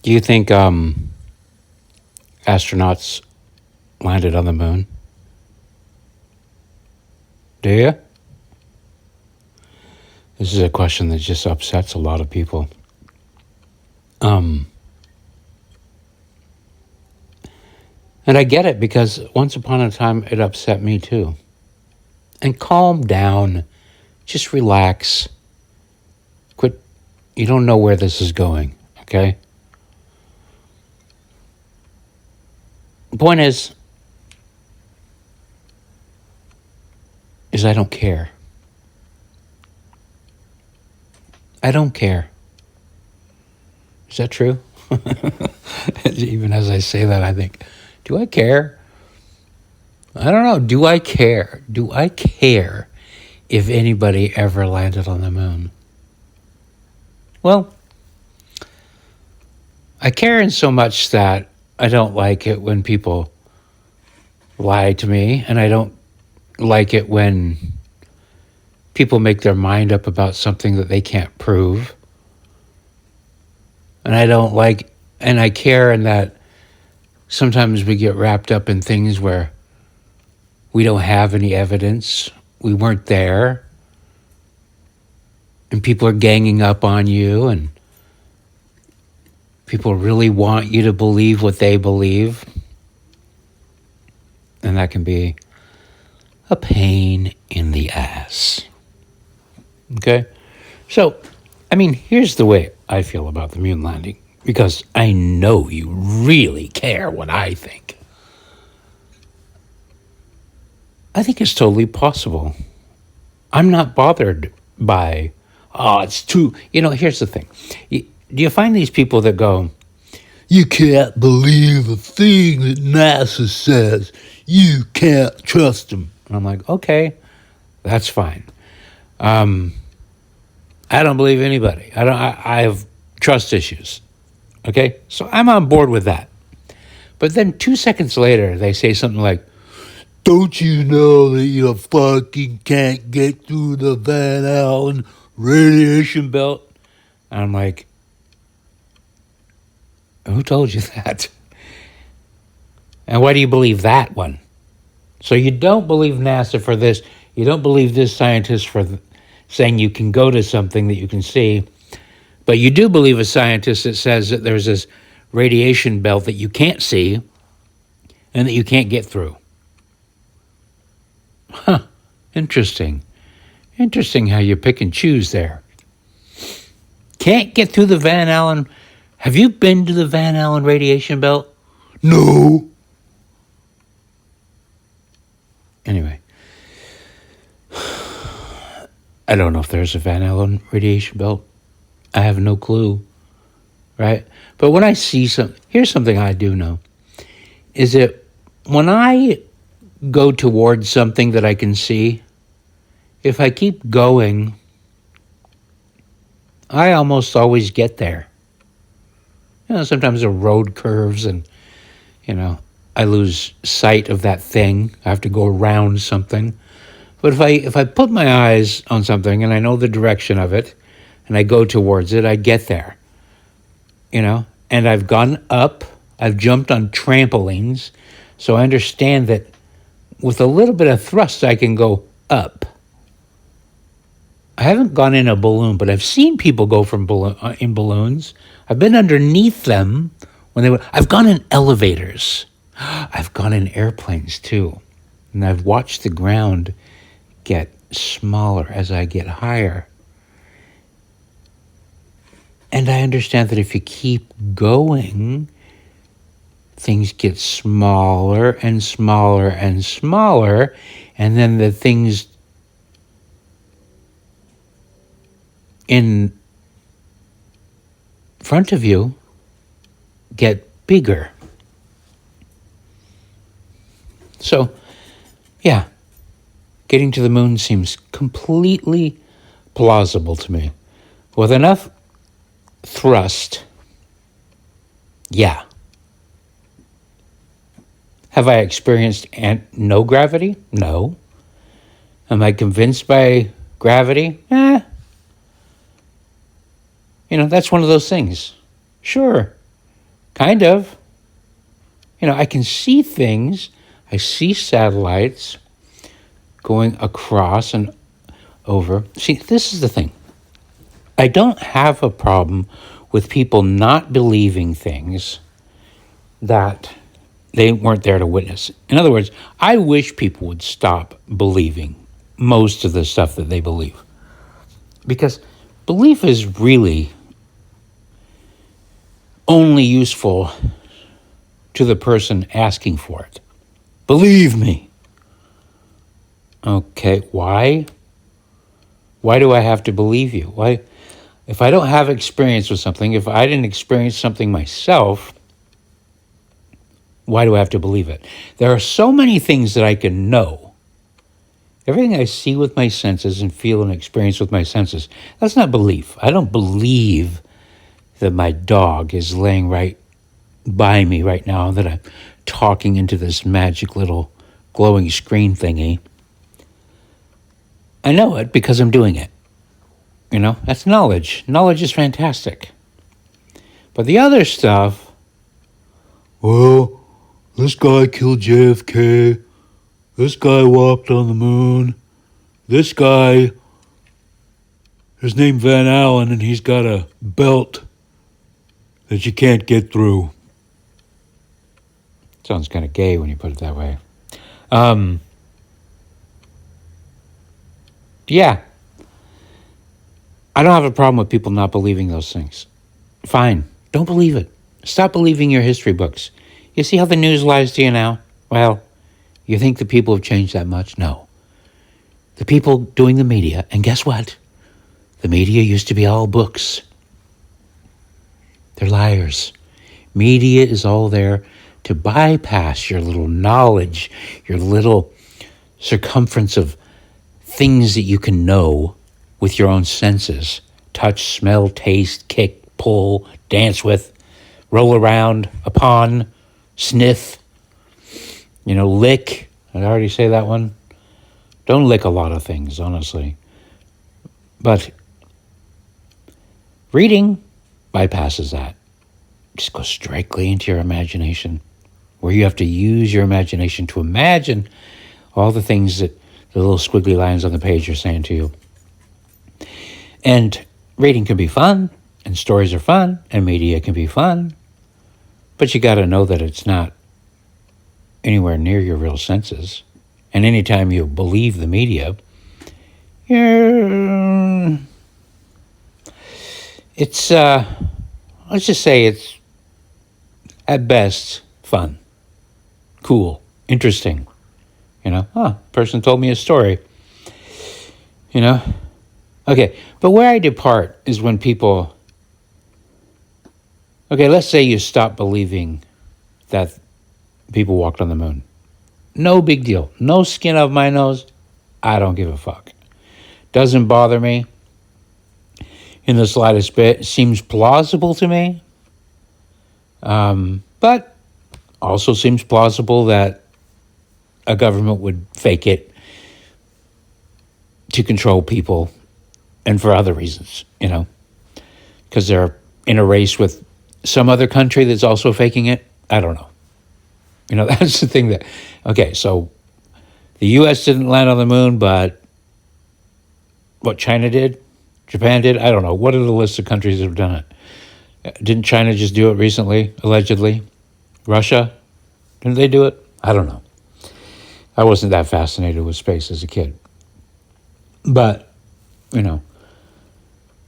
Do you think astronauts landed on the moon? Do you? This is a question that just upsets a lot of people. And I get it, because once upon a time it upset me too. And calm down. Just relax. Quit. You don't know where this is going, okay? The point is I don't care. I don't care. Is that true? Even as I say that, I think, do I care? I don't know. Do I care? Do I care if anybody ever landed on the moon? Well, I care in so much that I don't like it when people lie to me, and I don't like it when people make their mind up about something that they can't prove. And I care in that sometimes we get wrapped up in things where we don't have any evidence, we weren't there, and people are ganging up on you, and people really want you to believe what they believe. And that can be a pain in the ass. Okay? So, here's the way I feel about the moon landing, because I know you really care what I think. I think it's totally possible. I'm not bothered by, it's too, here's the thing. Do you find these people that go, you can't believe a thing that NASA says, you can't trust them? And I'm like, okay, that's fine. I don't believe anybody. I have trust issues. Okay? So I'm on board with that. But then 2 seconds later, they say something like, don't you know that you fucking can't get through the Van Allen radiation belt? And I'm like, who told you that? And why do you believe that one? So you don't believe NASA for this. You don't believe this scientist for saying you can go to something that you can see. But you do believe a scientist that says that there's this radiation belt that you can't see and that you can't get through. Huh. Interesting. Interesting how you pick and choose there. Can't get through the Van Allen. Have you been to the Van Allen radiation belt? No. Anyway. I don't know if there's a Van Allen radiation belt. I have no clue. Right? But when I see here's something I do know. Is that when I go towards something that I can see, if I keep going, I almost always get there. Sometimes the road curves and, I lose sight of that thing. I have to go around something. But if I put my eyes on something and I know the direction of it and I go towards it, I get there. And I've gone up, I've jumped on trampolines, so I understand that with a little bit of thrust, I can go up. I haven't gone in a balloon, but I've seen people go in balloons. I've been underneath them I've gone in elevators. I've gone in airplanes too. And I've watched the ground get smaller as I get higher. And I understand that if you keep going, things get smaller and smaller and smaller, and then the things in front of you get bigger. So, yeah, getting to the moon seems completely plausible to me. With enough thrust, yeah. Have I experienced no gravity? No. Am I convinced by gravity? That's one of those things. Sure. Kind of. I can see things. I see satellites going across and over. See, this is the thing. I don't have a problem with people not believing things that they weren't there to witness. In other words, I wish people would stop believing most of the stuff that they believe. Because belief is really only useful to the person asking for it. Believe me. Okay, why? Why do I have to believe you? Why? If I don't have experience with something, if I didn't experience something myself, why do I have to believe it? There are so many things that I can know. Everything I see with my senses and feel and experience with my senses, that's not belief. I don't believe that my dog is laying right by me right now, that I'm talking into this magic little glowing screen thingy. I know it because I'm doing it. That's knowledge. Knowledge is fantastic. But the other stuff, well, this guy killed JFK. This guy walked on the moon. This guy, his name Van Allen, and he's got a belt that you can't get through. Sounds kind of gay when you put it that way. Yeah. I don't have a problem with people not believing those things. Fine. Don't believe it. Stop believing your history books. You see how the news lies to you now? Well, you think the people have changed that much? No. The people doing the media, and guess what? The media used to be all books. They're liars. Media is all there to bypass your little knowledge, your little circumference of things that you can know with your own senses. Touch, smell, taste, kick, pull, dance with, roll around, upon, sniff, lick. Did I already say that one? Don't lick a lot of things, honestly. But reading bypasses that. Just goes strictly into your imagination, where you have to use your imagination to imagine all the things that the little squiggly lines on the page are saying to you. And reading can be fun, and stories are fun, and media can be fun, but you got to know that it's not anywhere near your real senses. And anytime you believe the media, let's just say it's at best fun, cool, interesting. Person told me a story. Okay, but where I depart is when people, let's say you stop believing that people walked on the moon. No big deal. No skin off my nose. I don't give a fuck. Doesn't bother me in the slightest bit. Seems plausible to me. But also seems plausible that a government would fake it to control people and for other reasons, because they're in a race with some other country that's also faking it. I don't know. That's the thing so the U.S. didn't land on the moon, but what China did, Japan did, I don't know. What are the list of countries that have done it? Didn't China just do it recently, allegedly? Russia? Didn't they do it? I don't know. I wasn't that fascinated with space as a kid. But,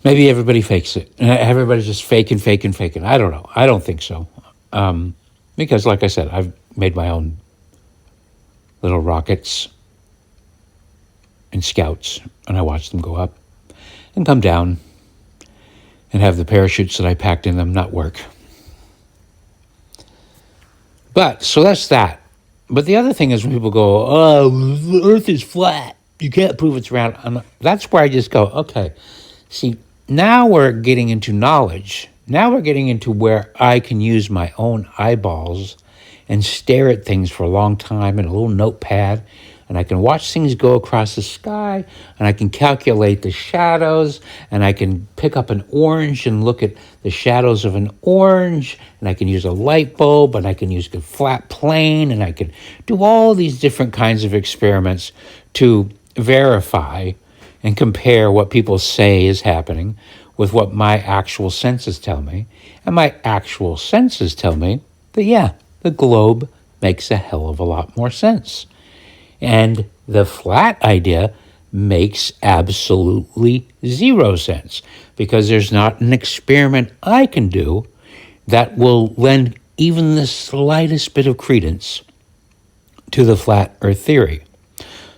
maybe everybody fakes it. Everybody's just faking. I don't know. I don't think so. Because, like I said, I've made my own little rockets and scouts, and I watch them go up and come down and have the parachutes that I packed in them not work. But, so that's that. But the other thing is when people go, oh, the earth is flat. You can't prove it's round. That's where I just go, okay. See, now we're getting into knowledge. Now we're getting into where I can use my own eyeballs and stare at things for a long time in a little notepad. and I can watch things go across the sky, and I can calculate the shadows, and I can pick up an orange and look at the shadows of an orange, and I can use a light bulb, and I can use a flat plane, and I can do all these different kinds of experiments to verify and compare what people say is happening with what my actual senses tell me. And my actual senses tell me that, yeah, the globe makes a hell of a lot more sense. And the flat idea makes absolutely zero sense, because there's not an experiment I can do that will lend even the slightest bit of credence to the flat earth theory.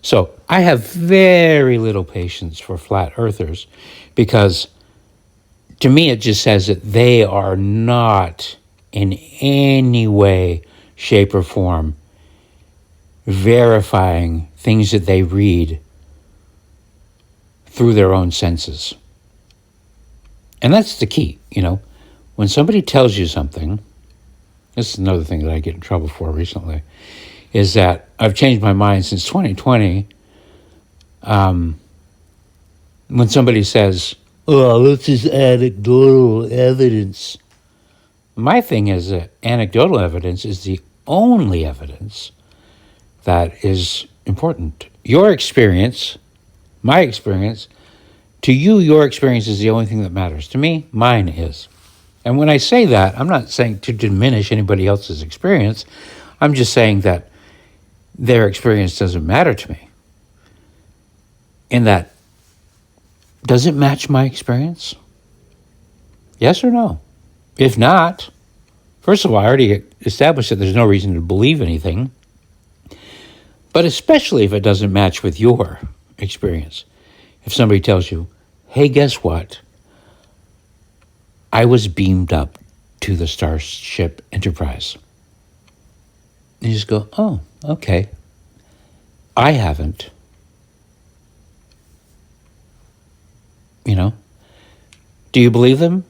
So I have very little patience for flat earthers, because to me it just says that they are not in any way, shape, or form verifying things that they read through their own senses. And that's the key, When somebody tells you something, this is another thing that I get in trouble for recently, is that I've changed my mind since 2020. When somebody says, oh, this is anecdotal evidence. My thing is that anecdotal evidence is the only evidence that is important. Your experience, my experience, to you, your experience is the only thing that matters. To me, mine is. And when I say that, I'm not saying to diminish anybody else's experience. I'm just saying that their experience doesn't matter to me. In that, does it match my experience? Yes or no? If not, first of all, I already established that there's no reason to believe anything. But especially if it doesn't match with your experience. If somebody tells you, hey, guess what? I was beamed up to the Starship Enterprise. You just go, oh, okay. I haven't. Do you believe them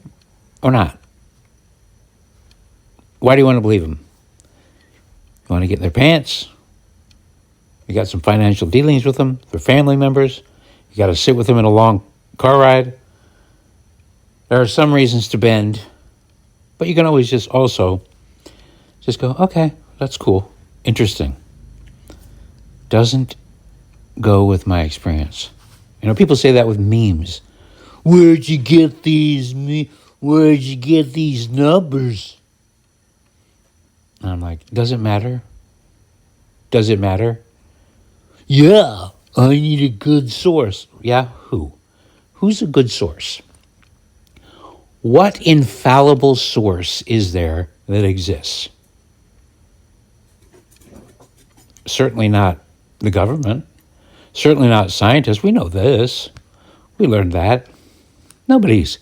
or not? Why do you want to believe them? You want to get in their pants? You got some financial dealings with them? They're family members? You got to sit with them in a long car ride? There are some reasons to bend, but you can always just also just go, okay, that's cool, interesting. Doesn't go with my experience. People say that with memes. Where'd you get these numbers? And I'm like, does it matter? Does it matter? Yeah, I need a good source. Yeah, who? Who's a good source? What infallible source is there that exists? Certainly not the government. Certainly not scientists. We know this. We learned that. Nobody's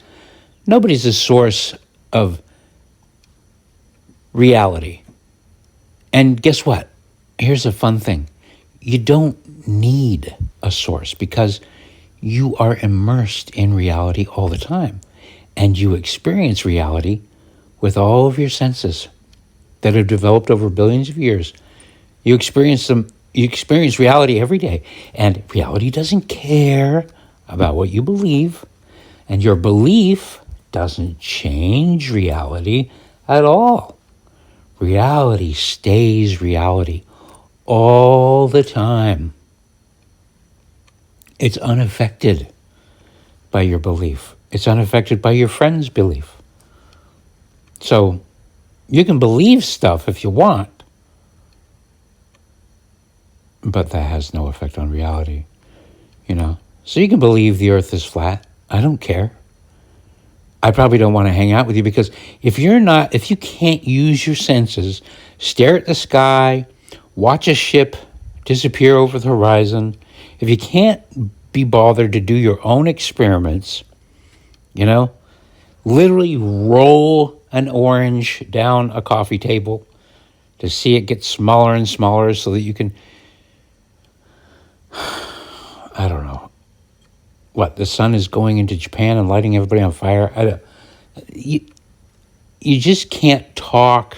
a source of reality. And guess what? Here's a fun thing. You don't need a source, because you are immersed in reality all the time. And you experience reality with all of your senses that have developed over billions of years. You experience reality every day. And reality doesn't care about what you believe. And your belief doesn't change reality at all. Reality stays reality all the time. It's unaffected by your belief. It's unaffected by your friend's belief. So you can believe stuff if you want, but that has no effect on reality, So you can believe the earth is flat. I don't care. I probably don't want to hang out with you, because if you can't use your senses, stare at the sky, watch a ship disappear over the horizon, if you can't be bothered to do your own experiments, literally roll an orange down a coffee table to see it get smaller and smaller so that you can, I don't know, what, the sun is going into Japan and lighting everybody on fire? You just can't talk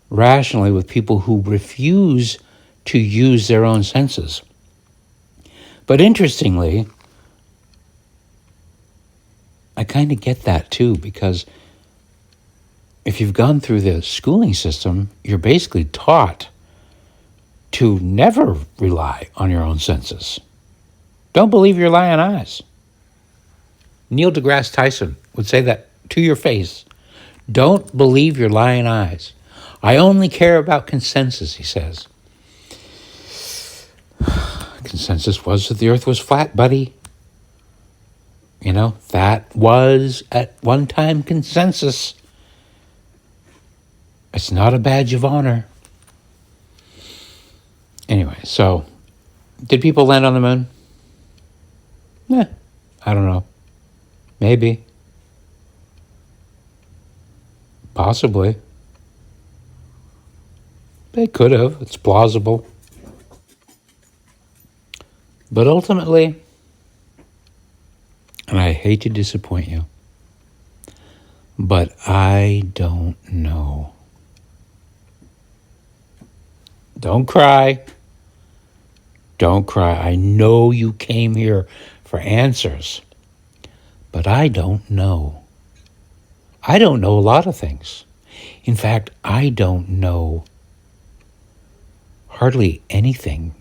rationally with people who refuse to use their own senses. But interestingly, I kind of get that too, because if you've gone through the schooling system, you're basically taught to never rely on your own senses. Don't believe your lying eyes. Neil deGrasse Tyson would say that to your face. Don't believe your lying eyes. I only care about consensus, he says. Consensus was that the earth was flat, buddy. You know, that was at one time consensus. It's not a badge of honor. Anyway, so did people land on the moon? I don't know. Maybe. Possibly. They could have. It's plausible. But ultimately, and I hate to disappoint you, but I don't know. Don't cry. Don't cry. I know you came here for answers, but I don't know. I don't know a lot of things. In fact, I don't know hardly anything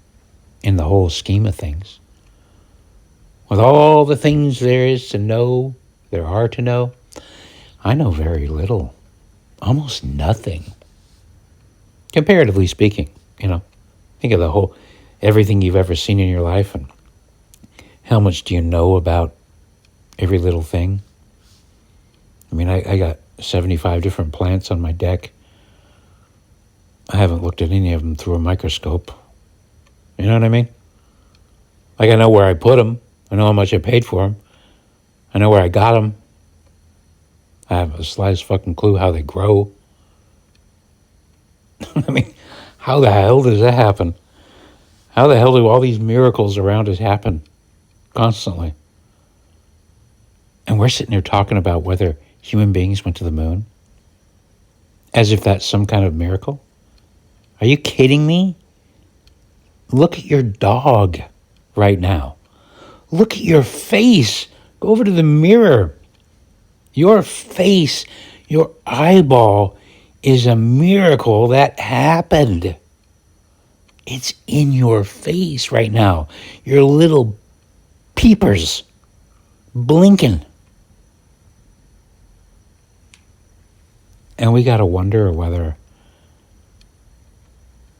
in the whole scheme of things. With all the things there is to know, there are to know, I know very little, almost nothing. Comparatively speaking, you know, think of everything you've ever seen in your life, and how much do you know about every little thing? I mean, I got 75 different plants on my deck. I haven't looked at any of them through a microscope. You know what I mean? Like, I know where I put them. I know how much I paid for them. I know where I got them. I have the slightest fucking clue how they grow. I mean, how the hell does that happen? How the hell do all these miracles around us happen constantly? And we're sitting there talking about whether human beings went to the moon, as if that's some kind of miracle. Are you kidding me? Look at your dog right now. Look at your face. Go over to the mirror. Your face, your eyeball is a miracle that happened. It's in your face right now. Your little peepers blinking. And we got to wonder whether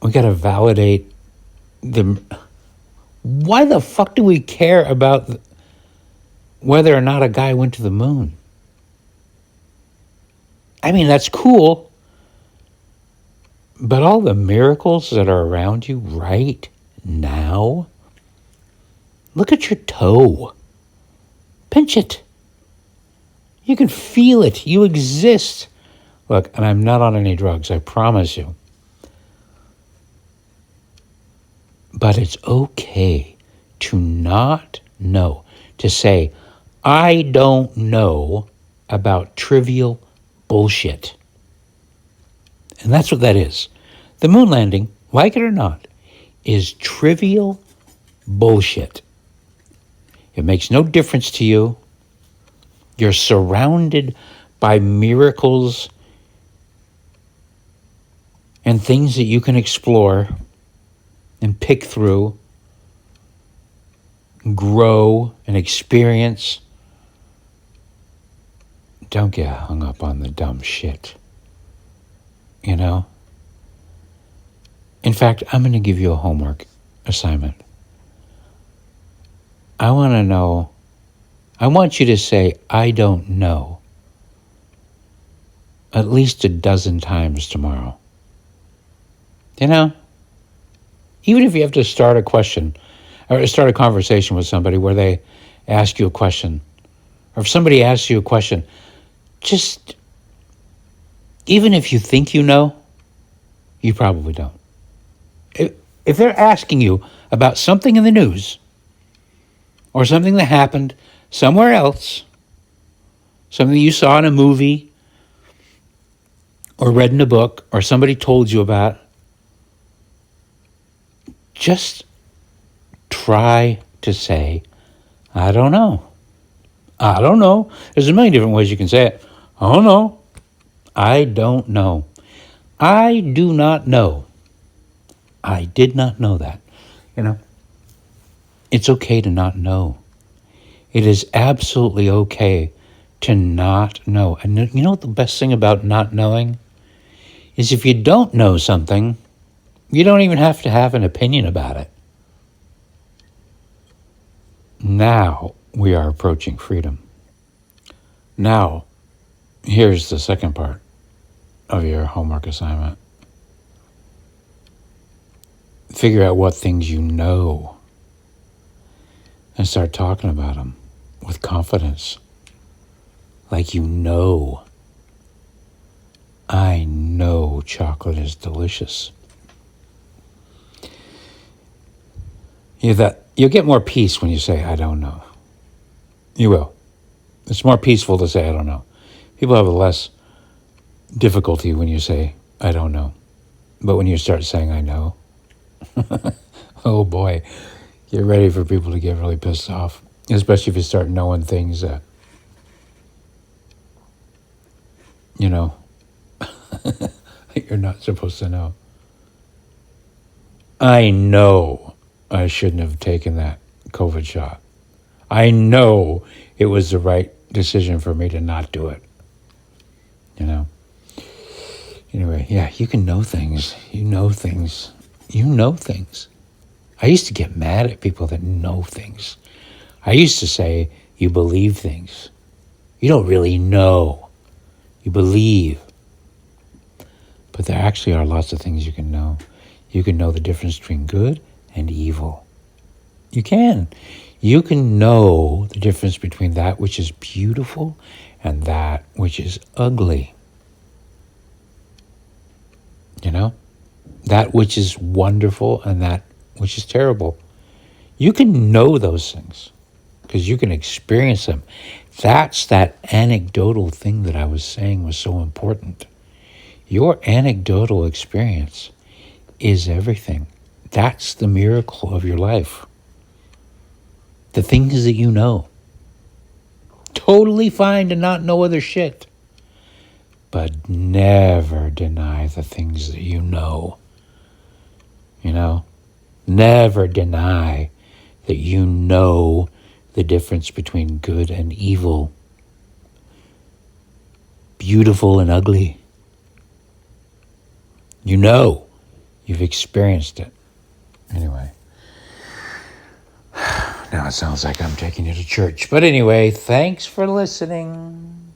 we got to validate why the fuck do we care about whether or not a guy went to the moon? I mean, that's cool. But all the miracles that are around you right now, look at your toe. Pinch it. You can feel it. You exist. Look, and I'm not on any drugs, I promise you. But it's okay to not know, to say, I don't know about trivial bullshit. And that's what that is. The moon landing, like it or not, is trivial bullshit. It makes no difference to you. You're surrounded by miracles and things that you can explore and pick through, grow and experience. Don't get hung up on the dumb shit. You know? In fact, I'm going to give you a homework assignment. I want you to say, I don't know, at least a dozen times tomorrow. You know? Even if you have to start a question or start a conversation with somebody where they ask you a question, or if somebody asks you a question, just, even if you think you know, you probably don't. If they're asking you about something in the news or something that happened somewhere else, something you saw in a movie or read in a book or somebody told you about, just try to say, I don't know. I don't know. There's a million different ways you can say it. I don't know. I don't know. I do not know. I did not know that. You know, it's okay to not know. It is absolutely okay to not know. And you know what the best thing about not knowing is if you don't know something, you don't even have to have an opinion about it. Now we are approaching freedom. Now, here's the second part of your homework assignment. Figure out what things you know and start talking about them with confidence. Like you know. I know chocolate is delicious. You'll get more peace when you say, I don't know. You will. It's more peaceful to say, I don't know. People have less difficulty when you say, I don't know. But when you start saying, I know, oh boy, get ready for people to get really pissed off. Especially if you start knowing things that, you know, you're not supposed to know. I know I shouldn't have taken that COVID shot. I know it was the right decision for me to not do it. You know? Anyway, yeah, you can know things. You know things. You know things. I used to get mad at people that know things. I used to say, you believe things. You don't really know. You believe. But there actually are lots of things you can know. You can know the difference between good and evil. You can. You can know the difference between that which is beautiful and that which is ugly. You know? That which is wonderful and that which is terrible. You can know those things because you can experience them. That's that anecdotal thing that I was saying was so important. Your anecdotal experience is everything. That's the miracle of your life. The things that you know. Totally fine to not know other shit. But never deny the things that you know. You know? Never deny that you know the difference between good and evil. Beautiful and ugly. You know. You've experienced it. Anyway. Now it sounds like I'm taking you to church. But anyway, thanks for listening.